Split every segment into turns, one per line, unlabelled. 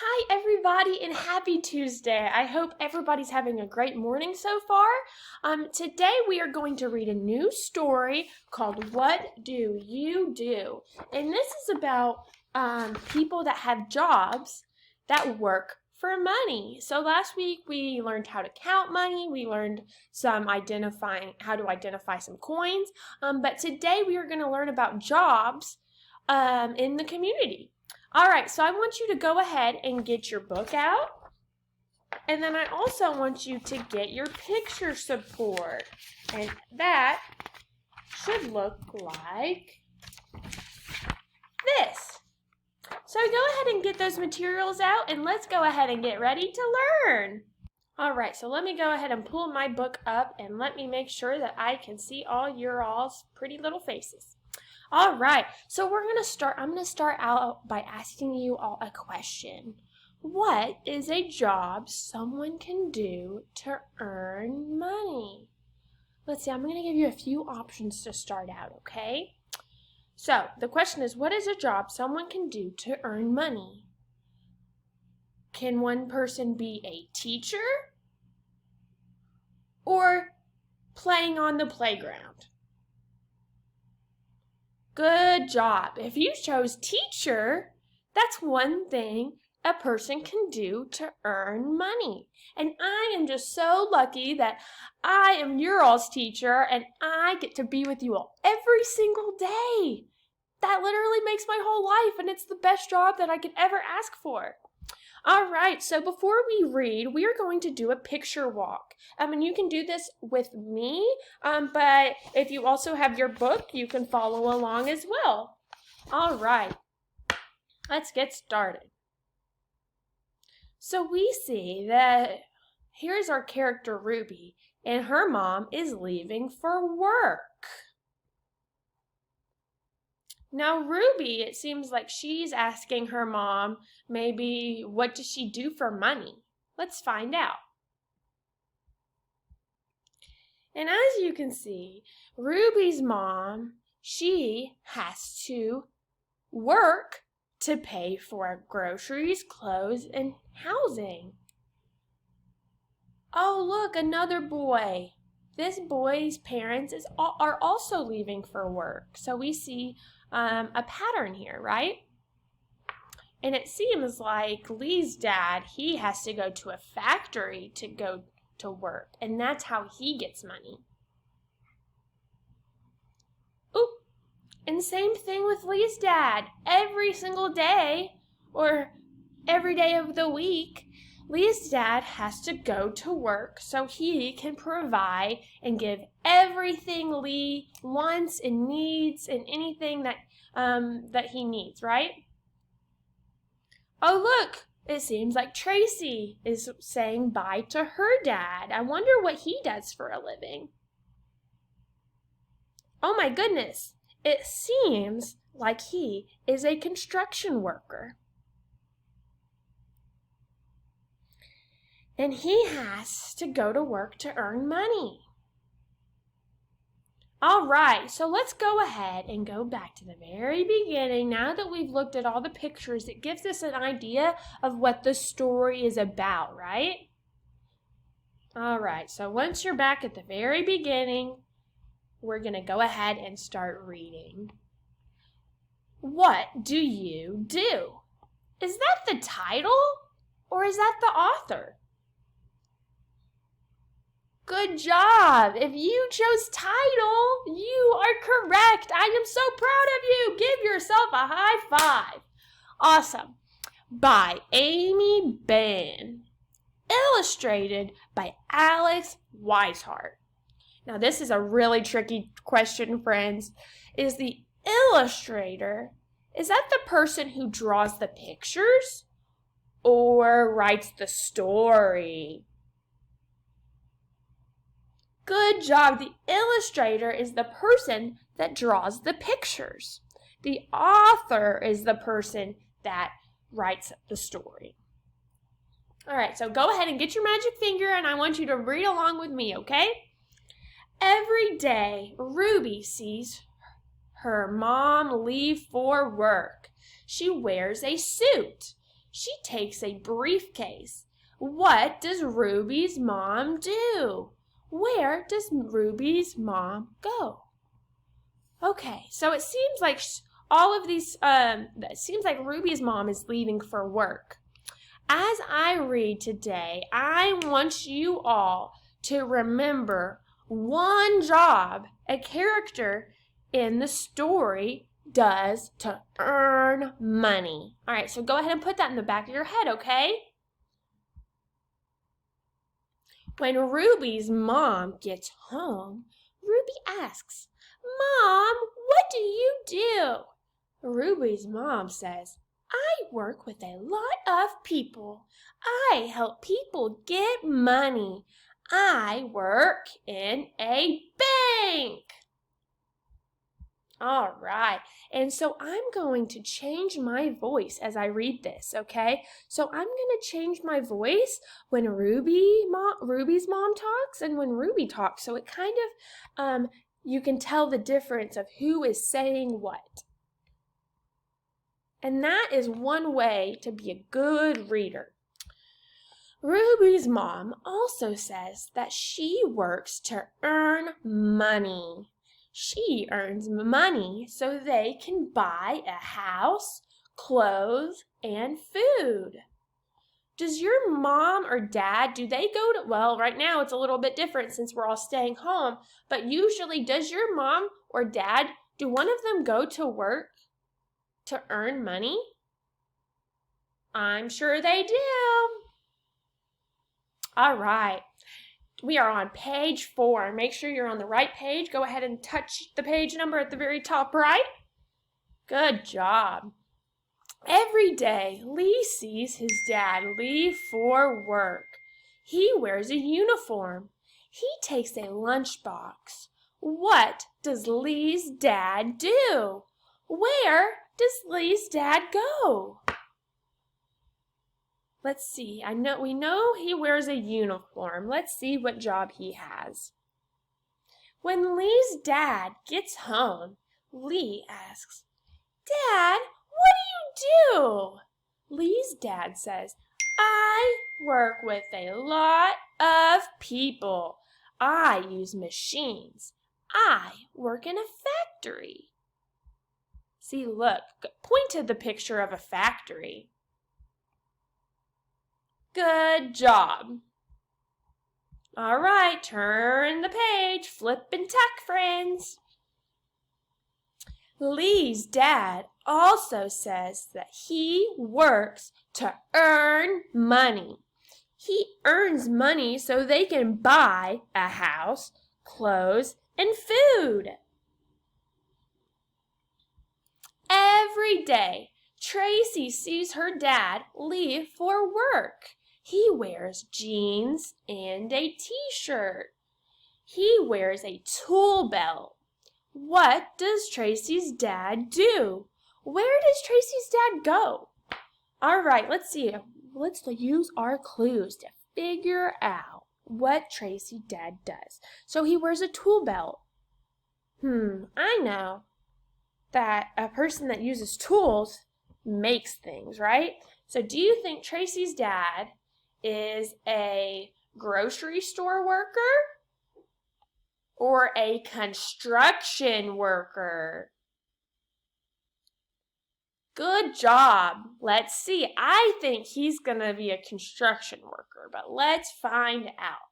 Hi, everybody, and happy Tuesday. I hope everybody's having a great morning so far. Today we are going to read a new story called What Do You Do? And this is about people that have jobs that work for money. So last week we learned how to count money. We learned how to identify some coins. But today we are going to learn about jobs in the community. All right, so I want you to go ahead and get your book out. And then I also want you to get your picture support. And that should look like this. So go ahead and get those materials out and let's go ahead and get ready to learn. All right, so let me go ahead and pull my book up and let me make sure that I can see all your all's pretty little faces. All right, so I'm going to start out by asking you all a question. What is a job someone can do to earn money? Let's see, I'm going to give you a few options to start out, okay? So, the question is, what is a job someone can do to earn money? Can one person be a teacher or playing on the playground? Good job. If you chose teacher, that's one thing a person can do to earn money. And I am just so lucky that I am your all's teacher and I get to be with you all every single day. That literally makes my whole life and it's the best job that I could ever ask for. All right, so before we read, we are going to do a picture walk. And you can do this with me, but if you also have your book, you can follow along as well. All right, let's get started. So we see that here's our character Ruby, and her mom is leaving for work. Now, Ruby, it seems like she's asking her mom, maybe, what does she do for money? Let's find out. And as you can see, Ruby's mom, she has to work to pay for groceries, clothes, and housing. Oh, look, another boy. This boy's parents are also leaving for work. So we see a pattern here, right? And it seems like Lee's dad, he has to go to a factory to go to work, and that's how he gets money. Ooh, and same thing with Lee's dad. Every single day, or every day of the week, Lee's dad has to go to work so he can provide and give everything Lee wants and needs and anything that he needs, right? Oh, look, it seems like Tracy is saying bye to her dad. I wonder what he does for a living. Oh my goodness, it seems like he is a construction worker. And he has to go to work to earn money. All right, so let's go ahead and go back to the very beginning. Now that we've looked at all the pictures, it gives us an idea of what the story is about, right? All right, so once you're back at the very beginning, we're going to go ahead and start reading. What do you do? Is that the title or is that the author? Good job! If you chose title, you are correct. I am so proud of you. Give yourself a high five. Awesome. By Amy Bann. Illustrated by Alex Weishart. Now this is a really tricky question, friends. Is the illustrator, is that the person who draws the pictures or writes the story? Good job. The illustrator is the person that draws the pictures. The author is the person that writes the story. All right, so go ahead and get your magic finger and I want you to read along with me, okay? Every day, Ruby sees her mom leave for work. She wears a suit. She takes a briefcase. What does Ruby's mom do? Where does Ruby's mom go? Okay, so it seems like it seems like Ruby's mom is leaving for work. As I read today, I want you all to remember one job a character in the story does to earn money. All right, so go ahead and put that in the back of your head, okay? When Ruby's mom gets home, Ruby asks, "Mom, what do you do?" Ruby's mom says, "I work with a lot of people. I help people get money. I work in a bank." All right, and so I'm going to change my voice as I read this, okay? So I'm going to change my voice when Ruby's mom talks and when Ruby talks, so it kind of, you can tell the difference of who is saying what. And that is one way to be a good reader. Ruby's mom also says that she works to earn money. She earns money so they can buy a house, clothes, and food. Does your mom or dad, do they go to, well, right now it's a little bit different since we're all staying home, but usually does your mom or dad, do one of them go to work to earn money? I'm sure they do. All right. We are on page 4. Make sure you're on the right page. Go ahead and touch the page number at the very top right. Good job. Every day, Lee sees his dad leave for work. He wears a uniform. He takes a lunchbox. What does Lee's dad do? Where does Lee's dad go? Let's see. We know he wears a uniform. Let's see what job he has. When Lee's dad gets home, Lee asks, "Dad, what do you do?" Lee's dad says, "I work with a lot of people. I use machines. I work in a factory." See, look, point to the picture of a factory. Good job. All right, turn the page, flip and tack, friends. Lee's dad also says that he works to earn money. He earns money so they can buy a house, clothes, and food. Every day, Tracy sees her dad leave for work. He wears jeans and a t-shirt. He wears a tool belt. What does Tracy's dad do? Where does Tracy's dad go? All right, let's see. Let's use our clues to figure out what Tracy's dad does. So he wears a tool belt. I know that a person that uses tools makes things, right? So do you think Tracy's dad is a grocery store worker or a construction worker? Good job. Let's see. I think he's going to be a construction worker, but let's find out.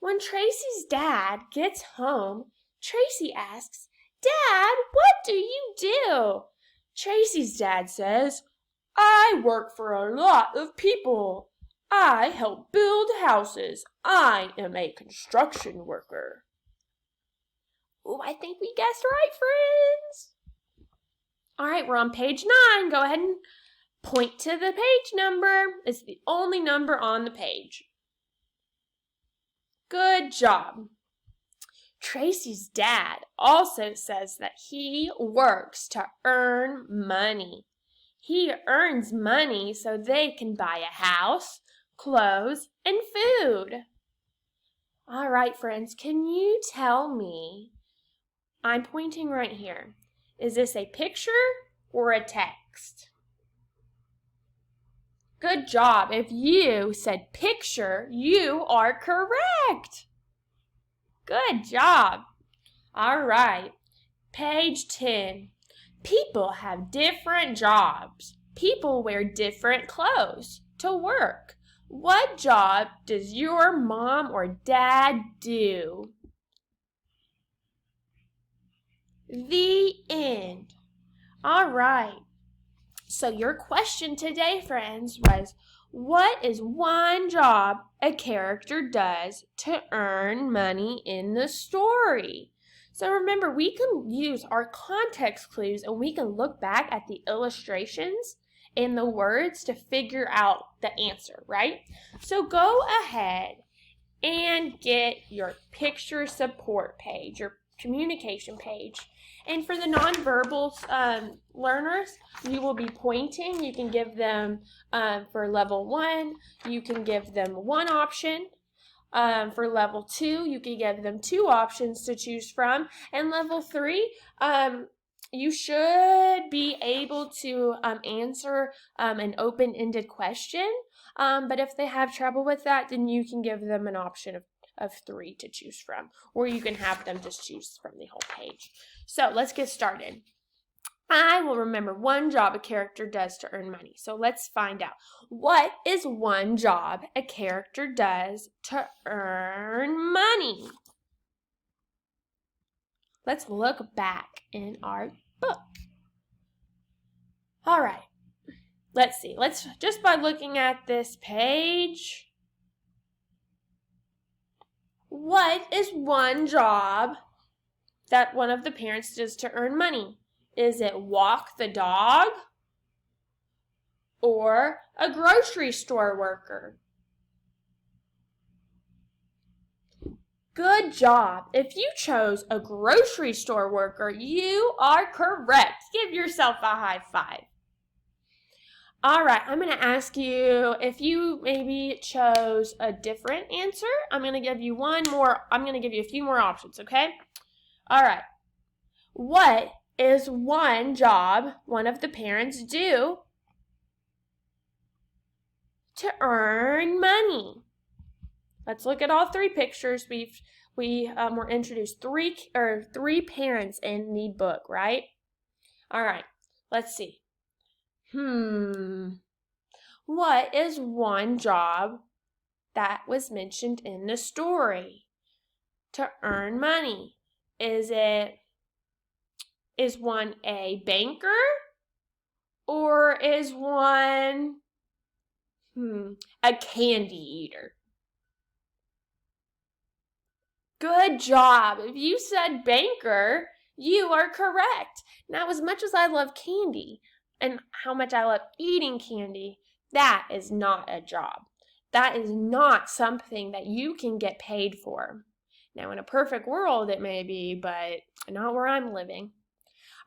When Tracy's dad gets home, Tracy asks, "Dad, what do you do?" Tracy's dad says, "I work for a lot of people. I help build houses. I am a construction worker." Oh, I think we guessed right, friends. All right, we're on page 9. Go ahead and point to the page number. It's the only number on the page. Good job. Tracy's dad also says that he works to earn money. He earns money so they can buy a house, clothes, and food. All right, friends, can you tell me, I'm pointing right here, is this a picture or a text? Good job. If you said picture, you are correct. Good job. All right. Page 10. People have different jobs. People wear different clothes to work. What job does your mom or dad do? The end. All right. So your question today, friends, was, what is one job a character does to earn money in the story? So remember, we can use our context clues and we can look back at the illustrations and the words to figure out the answer, right? So go ahead and get your picture support page, your communication page. And for the nonverbal learners, you will be pointing. You can give them, for level 1, you can give them one option. For level 2, you can give them 2 options to choose from. And level 3, you should be able to answer an open-ended question. But if they have trouble with that, then you can give them an option of 3 to choose from. Or you can have them just choose from the whole page. So let's get started. I will remember one job a character does to earn money. So let's find out. What is one job a character does to earn money? Let's look back in our book. All right. Let's see. Let's just by looking at this page. What is one job that one of the parents does to earn money? Is it walk the dog or a grocery store worker? Good job. If you chose a grocery store worker, you are correct. Give yourself a high five. All right, I'm going to ask you if you maybe chose a different answer. I'm going to give you a few more options, okay? All right. What is one job one of the parents do to earn money? Let's look at all 3 pictures. We were introduced three parents in the book, right? All right, let's see. What is one job that was mentioned in the story to earn money? Is one a banker or is one a candy eater? Good job. If you said banker, you are correct. Now, as much as I love candy and how much I love eating candy, that is not a job. That is not something that you can get paid for. Now, in a perfect world, it may be, but not where I'm living.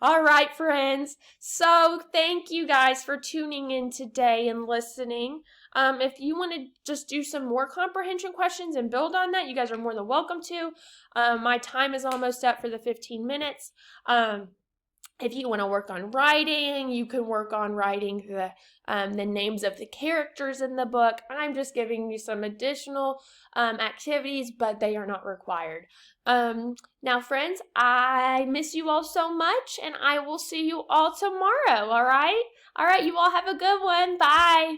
All right, friends. So thank you guys for tuning in today and listening. If you want to just do some more comprehension questions and build on that, you guys are more than welcome to. My time is almost up for the 15 minutes. If you want to work on writing, you can work on writing the names of the characters in the book. I'm just giving you some additional activities, but they are not required. Now, friends, I miss you all so much, and I will see you all tomorrow, all right? All right, you all have a good one. Bye.